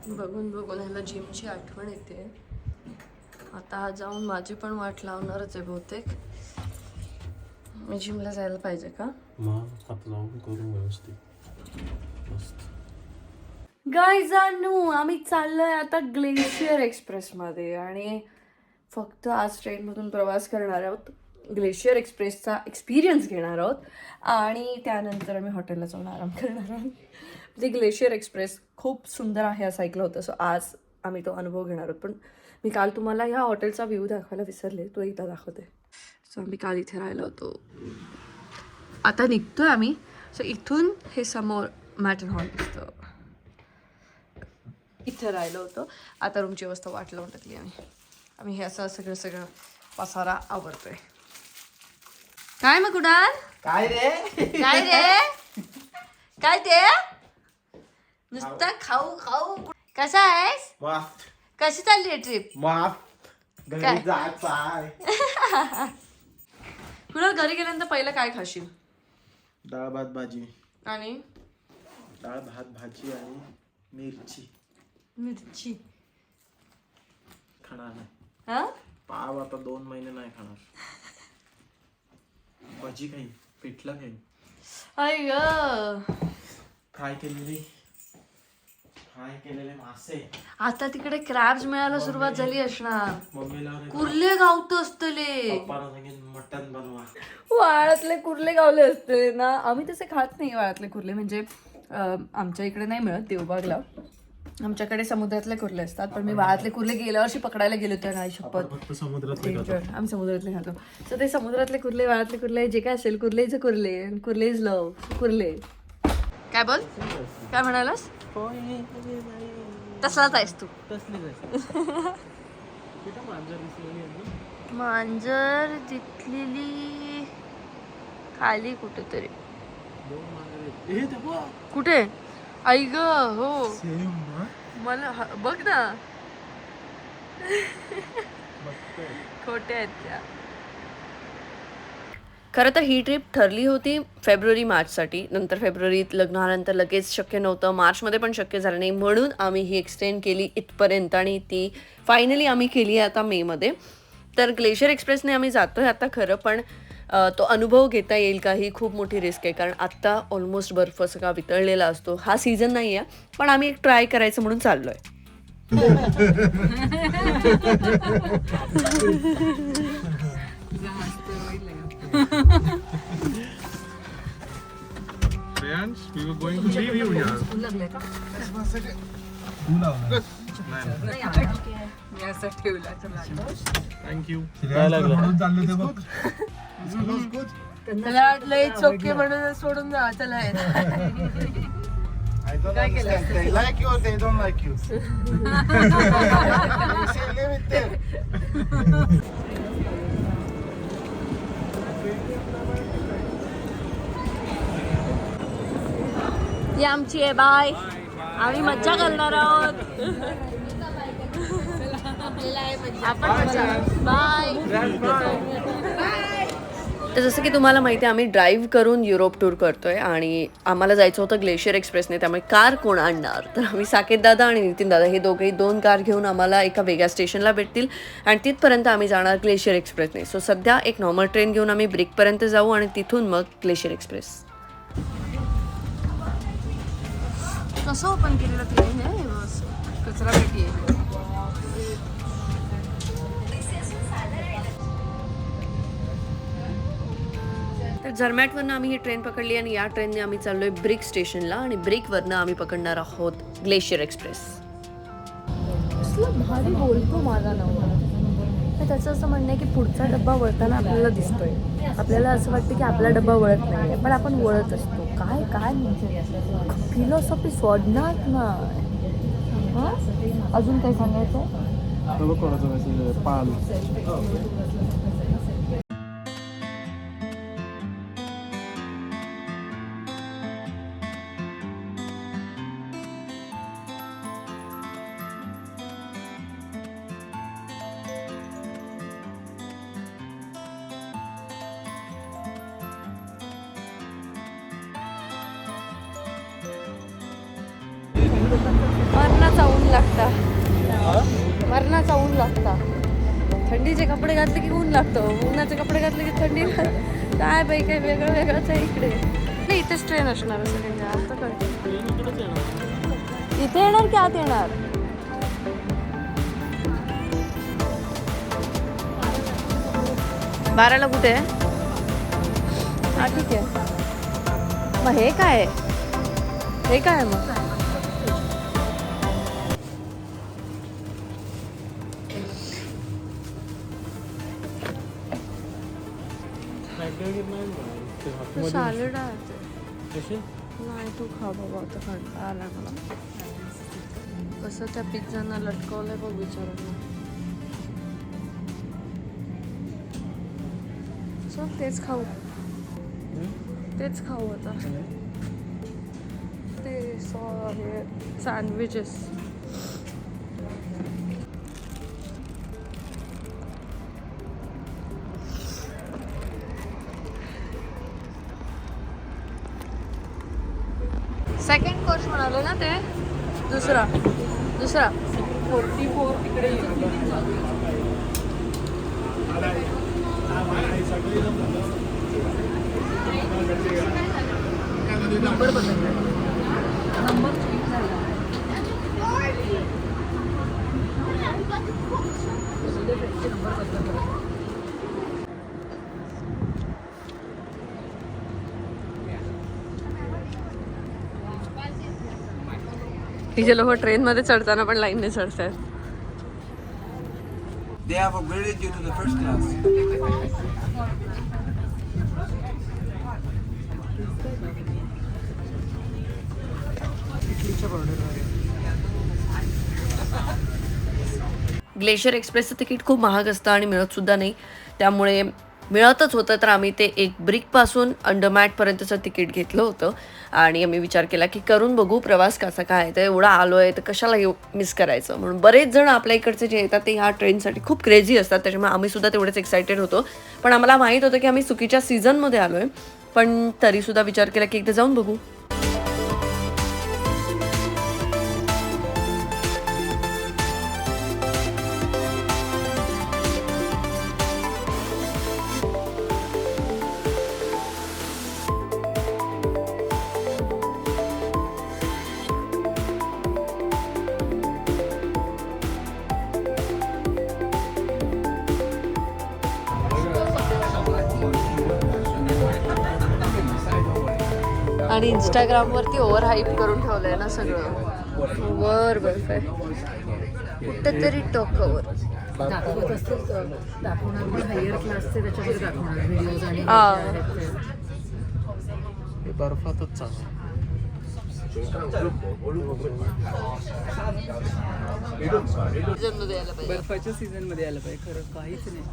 बघून बघून ह्याला जिमची आठवण येते. आता हा जाऊन माझी पण वाट लावणारच आहे बहुतेक. मी जिमला जायला पाहिजे का? मग आता जाऊन करू व्यवस्थित मस्त. गायजानू आम्ही चाललोय आता ग्लेशियर एक्सप्रेसमध्ये आणि फक्त आज ट्रेनमधून प्रवास करणार आहोत. ग्लेशियर एक्सप्रेसचा एक्सपिरियन्स घेणार आहोत आणि त्यानंतर आम्ही हॉटेलला जाऊन आराम करणार आहोत. म्हणजे ग्लेशियर एक्सप्रेस खूप सुंदर आहे असं ऐकलं होतं. सो आज आम्ही तो अनुभव घेणार आहोत. पण मी काल तुम्हाला ह्या हॉटेलचा व्ह्यू दाखवायला विसरले, तो एकदा दाखवते. सो आम्ही काल इथे राहिलो होतो. आता निघतोय आम्ही. सो इथून हे समोर मॅटन हॉल दिसतं. इथे राहिलो होतो. आता रूमची व्यवस्था वाट लावून टाकली आम्ही हे असं सगळं पसारा आवरतोय. काय मग कुडाल? काय रे काय ते नुसतं खाऊ कसा आहेस? मस्त कशी चालली आहे ट्रिप? मस्त घरी जायचं आहे. कुणाल घरी गेल्यानंतर पहिलं काय खाशील? डाळ भात भाजी आणि डाळ भात भाजी आणि मिरची खाणार नाही. हा पाव आता 2 महिने नाही खाणार. भाजी खाईन, पिठलं खाईन, आई ग फ्राय केलेले मासे. आता तिकडे क्रॅब्स मिळायला सुरुवात झाली असणार. मम्मीला कुर्ले गावत असतले. पप्पाला सांगेन मटण बनवा. वाळातले कुर्ले गावले असते ना. आम्ही तसे खात नाही वाळातले कुर्ले. म्हणजे आमच्या इकडे नाही मिळत देवबागला. आमच्याकडे समुद्रातले कुर्ले असतात. पण मी वाळातले कुर्ले गेल्या वर्षी पकडायला गेले होते. नाही शपथ, फक्त समुद्रातले आम्ही समुद्रातले खातो. तर ते समुद्रातले कुर्ले वाळातले कुर्ले जे काय असेल, कुर्लेचे कुर्ले इज लव. कुर्ले काय बोल, काय म्हणालास? तसलाच आहेस तू. मांजर दिसलेली खाली कुठेतरी. कुठे? आई ग हो, मला बघ ना. खोटे आहेत त्या. खरं तर ही ट्रिप ठरली होती फेब्रुवारी मार्चसाठी. नंतर फेब्रुवारीत लग्न झाल्यानंतर लगेच शक्य नव्हतं. मार्चमध्ये पण शक्य झालं नाही. म्हणून आम्ही ही एक्सटेंड केली इथपर्यंत आणि ती फायनली आम्ही केली आहे आता मेमध्ये. तर ग्लेशियर एक्सप्रेसने आम्ही जातो आहे आता खरं. पण तो अनुभव घेता येईल का ही खूप मोठी रिस्क आहे. कारण आत्ता ऑलमोस्ट बर्फ सगळा वितळलेला असतो. हा सीझन नाही आहे, पण आम्ही एक ट्राय करायचं म्हणून चाललो आहे. We were going to leave you here. Thank you. काय लागलं? त्याला वाटलं चोके म्हणून सोडून जा. चला They like you or they don't like you. You say live it there. ही आमची आहे. बाय. आम्ही मज्जा करणार आहोत. आपण मज्जा. बाय. तर जसं की तुम्हाला माहिती आहे आम्ही ड्राईव्ह करून युरोप टूर करतोय आणि आम्हाला जायचं होतं ग्लेशियर एक्सप्रेसने. त्यामुळे कार कोण आणणार? तर आम्ही साकेत दादा आणि नितीन दादा हे दोघेही 2 कार घेऊन आम्हाला एका वेगळ्या स्टेशनला भेटतील आणि तिथपर्यंत आम्ही जाणार ग्लेशियर एक्सप्रेसने. सो सध्या एक नॉर्मल ट्रेन घेऊन आम्ही ब्रिकपर्यंत जाऊ आणि तिथून मग ग्लेशियर एक्सप्रेस. कसं ओपन केलेलं ट्रेन आहे? कचरा पेटी आहे. तर झरमॅटवरनं आम्ही ही ट्रेन पकडली आणि या ट्रेनने आम्ही चाललोय ब्रिक स्टेशनला आणि ब्रिकवरनं आम्ही पकडणार आहोत ग्लेशियर एक्सप्रेस. भारी बोलतो माझा नवरा. तर त्याचं असं म्हणणं आहे की पुढचा डब्बा वळताना आपल्याला दिसतोय. आपल्याला असं वाटतं की आपला डब्बा वळत नाही, पण आपण वळत असतो. काय काय म्हणजे फिलॉसॉफी सोडणार ना. अजून काय सांगायचं? पाल मरणाचा ऊन लागता, मरणाचा ऊन लागता. थंडीचे कपडे घातले की ऊन लागतं, उन्हाचे कपडे घातले की थंडी. काय बाई काय वेगळं वेगळंच आहे इकडे. नाही इथेच ट्रेन असणार असं काही आता कळतं. इथे येणार की आत येणार? बाराला कुठे आहे? हा ठीक आहे. मग हे काय आहे? हे काय आहे मग? सॅलड आहे. नाही तू खा बाबा, आता कंटाळा आला मला. कसं त्या पिझ्झाना लटकवलंय बघ विचारायला. चल तेच खाऊ, तेच खाऊ आता. ते हे सँडविचेस. सेकंड कोर्स म्हणाले ना ते? दुसरा 44 तिकडे. नंबर बदलला, नंबर चेंज झाला. तिचे लोक ट्रेन मध्ये चढताना पण लाईनने चढतात. They have upgraded you to the first class. Glacier एक्सप्रेसचं तिकीट खूप महाग असतं आणि मिळत सुद्धा नाही. त्यामुळे मिळतच होतं तर आम्ही ते एक ब्रिकपासून अंडरमॅटपर्यंतचं तिकीट घेतलं होतं. आणि आम्ही विचार केला की करून बघू प्रवास कसा काय. तर एवढा आलो आहे तर कशाला मिस करायचं. म्हणून बरेच जण आपल्या इकडचे जे येतात ते ह्या ट्रेनसाठी खूप क्रेझी असतात. त्याच्यामुळे आम्ही सुद्धा तेवढेच एक्सायटेड होतो. पण आम्हाला माहीत होतं की आम्ही चुकीच्या सीझनमध्ये आलो आहे. पण तरीसुद्धा विचार केला की एकदा जाऊन बघू. आणि इंस्टाग्रामवरती ओव्हर हाईप करून ठेवलंय ना सगळं. वर बर्फ आहे कुठेतरी टोकावर. दाखवत असतील दाखवणार पण हायर क्लासचे त्याच्यावर दाखवणार व्हिडिओज आणि बर्फातच चालू. बर्फाच्या सीझन मध्ये आलं पाहिजे. खरं काहीच नाही.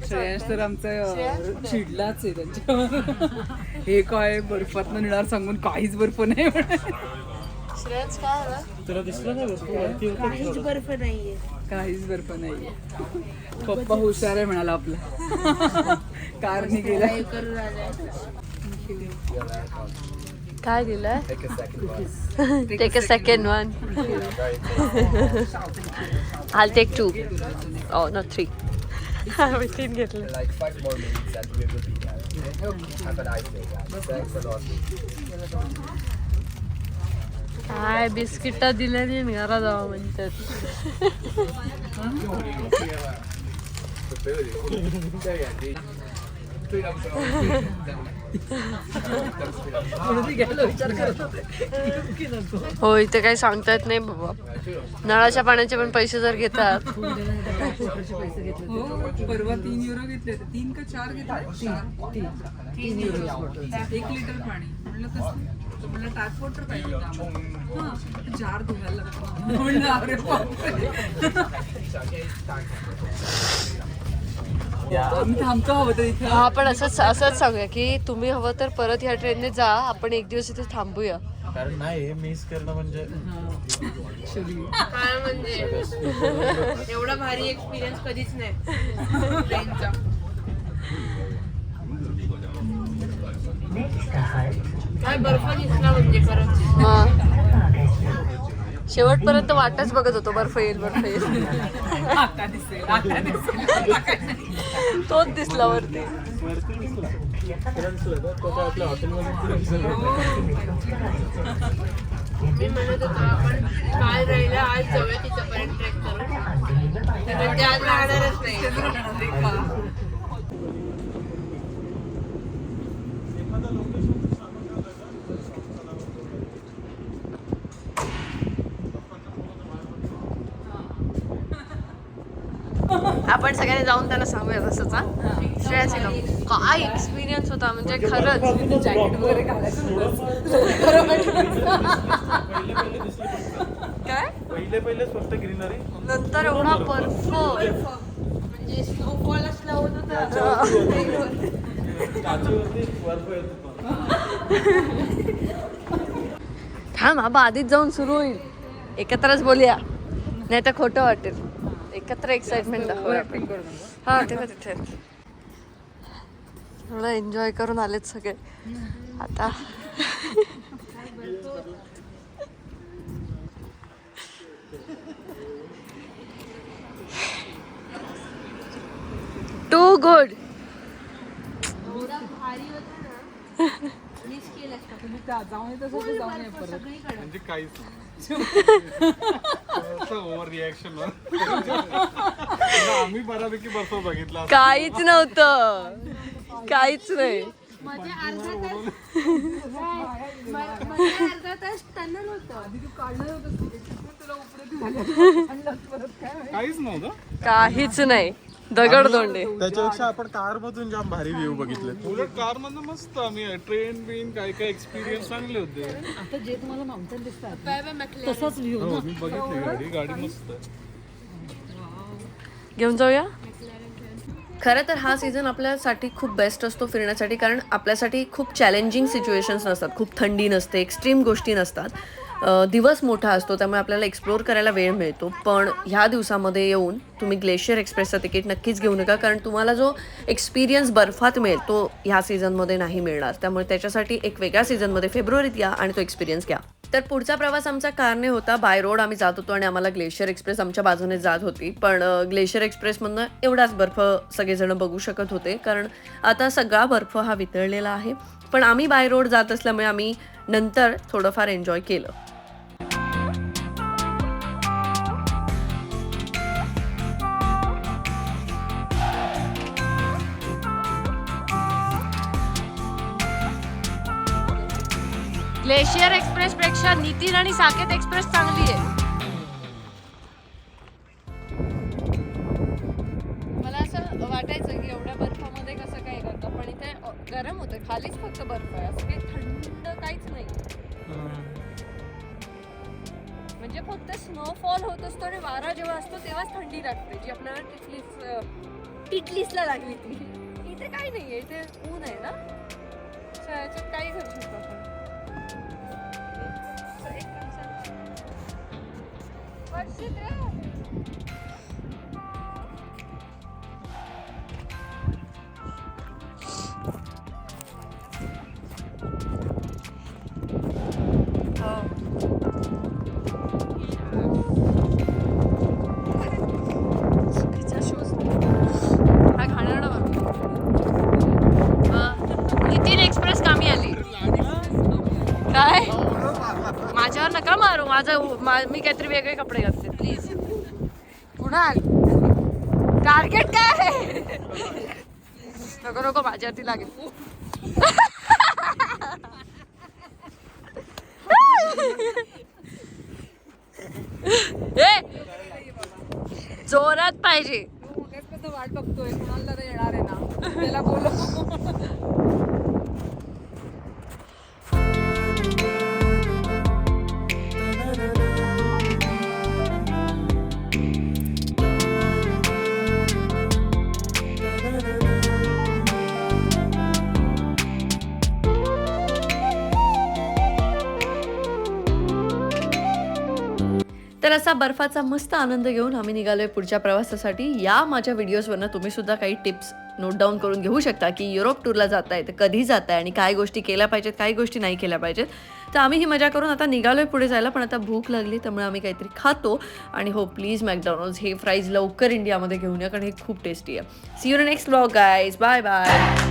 श्रेयस तर आमचा चिडलाच आहे त्यांच्यावर. हे काय बर्फातनं निळार सांगून काहीच बर्फ नाही. श्रेयस काय आला? तुला दिसलं नाही काहीच बर्फ नाहीये. काहीच बर्फ नाहीये. पप्पा हुशार आहे म्हणाला आपला. कारने गेला. काय दिलंय? Take a second one. I'll take 2. Oh, not 3. आम्ही 3 घेतले. Like 5 more minutes and we will be there. Okay? Have a nice day, guys. Thanks a lot. काय बिस्किट दिले नाही घरा जावं म्हणतात. हो इथे काही सांगता येत नाही बाबा. नळाच्या पाण्याचे पण पैसे जर घेतात. परवा 3 युरो घेतले. 3 का 4 घेतले. 3 युरो 1 लिटर पाणी. म्हणलं कसं म्हणलं टॅप वॉटर पाहिजे. हां जार धुवायला लागतो. म्हणलं अरे बापरे. मी थांबतो हवं तर इथे. हा पण असंच सांगूया की तुम्ही हवं तर परत ह्या ट्रेनने जा. आपण एक दिवस इथे थांबूया. कारण नाही हे मिस करणं म्हणजे काय म्हणजे एवढा भारी एक्सपिरियन्स कधीच नाही ट्रेनचा. काय बर्फ दिसला म्हणजे खरंच. शेवटपर्यंत वाटच बघत होतो बर्फ येईल आता दिसेल आता दिसेल. तोच दिसला वरती. आपल्या हॉटेलमध्ये मी म्हणत होतो आपण काल राहिला आज जाऊया तिथपर्यंत ट्रेक करून. तर ते आज राहणारच नाही. आपण सगळ्यांनी जाऊन त्यांना सांगूया तसंचा श्रेयाचे काय एक्सपिरियन्स होता म्हणजे खरंच. जॅकेट वगैरे घालायचं. काय पहिलेच फक्त ग्रीनरी, नंतर एवढा बर्फ म्हणजे स्नोफॉल असला होत होता. काचेवरती बर्फ येत होता. थांब आबा आधीच जाऊन सुरू होईल. एकत्रच बोलूया नाही तर खोटं वाटेल. एकत्र एक्साइटमेंट दाखवूया आपण. हा तेव्हा तिथे थोडं एन्जॉय करून आलेत सगळे आता. Too good. तुम्ही जाऊन येत असेल तर जाऊन ये परत. म्हणजे काहीच ओव्हर रिॲक्शन. आम्ही बऱ्यापैकी बर्फ बघितला. काहीच नव्हतं, काहीच नाही. म्हणजे अर्धा तास टनल होतं. काहीच नव्हतं. काहीच नाही. दगडधोंडे. त्याच्यापेक्षा आपण कार मधून जाम भारी व्ह्यू बघितले. उलट कार मधून मस्त. आम्ही ट्रेन बिन काय काय एक्सपिरियन्स चांगले होते. आता जे तुम्हाला माउंटेन दिसतात काय बाय McLaren. तसाच व्ह्यू हो, मी बघितली गाडी मस्त आहे. घेऊन जाऊया. खरं तर हा सीझन आपल्यासाठी खूप बेस्ट असतो फिरण्यासाठी, कारण आपल्यासाठी खूप चॅलेंजिंग सिच्युएशन्स नसतात. खूप थंडी नसते, एक्स्ट्रीम गोष्टी नसतात. दिवस मोठा असतो त्यामुळे आपल्याला एक्सप्लोअर करायला वेळ मिळतो. पण ह्या दिवसामध्ये येऊन तुम्ही ग्लेशियर एक्सप्रेसचं तिकीट नक्कीच घेऊ नका, कारण तुम्हाला जो एक्सपिरियन्स बर्फात मिळेल तो ह्या सीझनमध्ये नाही मिळणार. त्यामुळे त्याच्यासाठी एक वेगळ्या सीझनमध्ये फेब्रुवारीत या आणि तो एक्सपिरियन्स घ्या. तर पुढचा प्रवास आमचा कारने होता. बाय रोड आम्ही जात होतो आणि आम्हाला ग्लेशियर एक्सप्रेस आमच्या बाजूने जात होती. पण ग्लेशियर एक्सप्रेसमधनं एवढाच बर्फ सगळेजण बघू शकत होते, कारण आता सगळा बर्फ हा वितळलेला आहे. पण आम्ही बाय रोड जात असल्यामुळे आम्ही नंतर थोडंफार एन्जॉय केलं. ग्लेशियर एक्सप्रेस पेक्षा नितीन आणि साकेत एक्सप्रेस चांगली आहे. मला असं वाटायचं की एवढ्या बर्फामध्ये कसं काय करतं, पण इथे गरम होतं. खालीच फक्त बर्फ आहे, असं काही थंड काहीच नाही. म्हणजे फक्त स्नोफॉल होत असतो आणि वारा जेव्हा असतो तेव्हाच थंडी लागते, जी आपल्याला टिटलीसला लागली ती. इथे काही नाहीये, इथे ऊन आहे ना, याच्यात काही करू शकतो आपण. नितीन एक्सप्रेस कामी आली काय? माझ्यावर नका मारू. मी काहीतरी वेगळे कपडे घालते प्लीज. कुणाल टार्गेट काय आहे? नको माझ्यावरती लागेल. जोरात पाहिजे. वाट बघतोय कुणाला येणार आहे ना त्याला बोलव. तर असा बर्फाचा मस्त आनंद घेऊन आम्ही निघालोय पुढच्या प्रवासासाठी. या माझ्या व्हिडिओजवरनं तुम्ही सुद्धा काही टिप्स नोट डाऊन करून घेऊ शकता की युरोप टूरला जाताय तर कधी जाताय आणि काय गोष्टी केल्या पाहिजेत, काही गोष्टी नाही केल्या पाहिजेत. तर आम्ही ही मजा करून आता निघालोय पुढे जायला, पण आता भूक लागली त्यामुळे आम्ही काहीतरी खातो. आणि हो प्लीज मॅकडॉनल्ड्स हे फ्राईज लवकर इंडियामध्ये घेऊन या कारण हे खूप टेस्टी आहे. See you next vlog guys. Bye bye.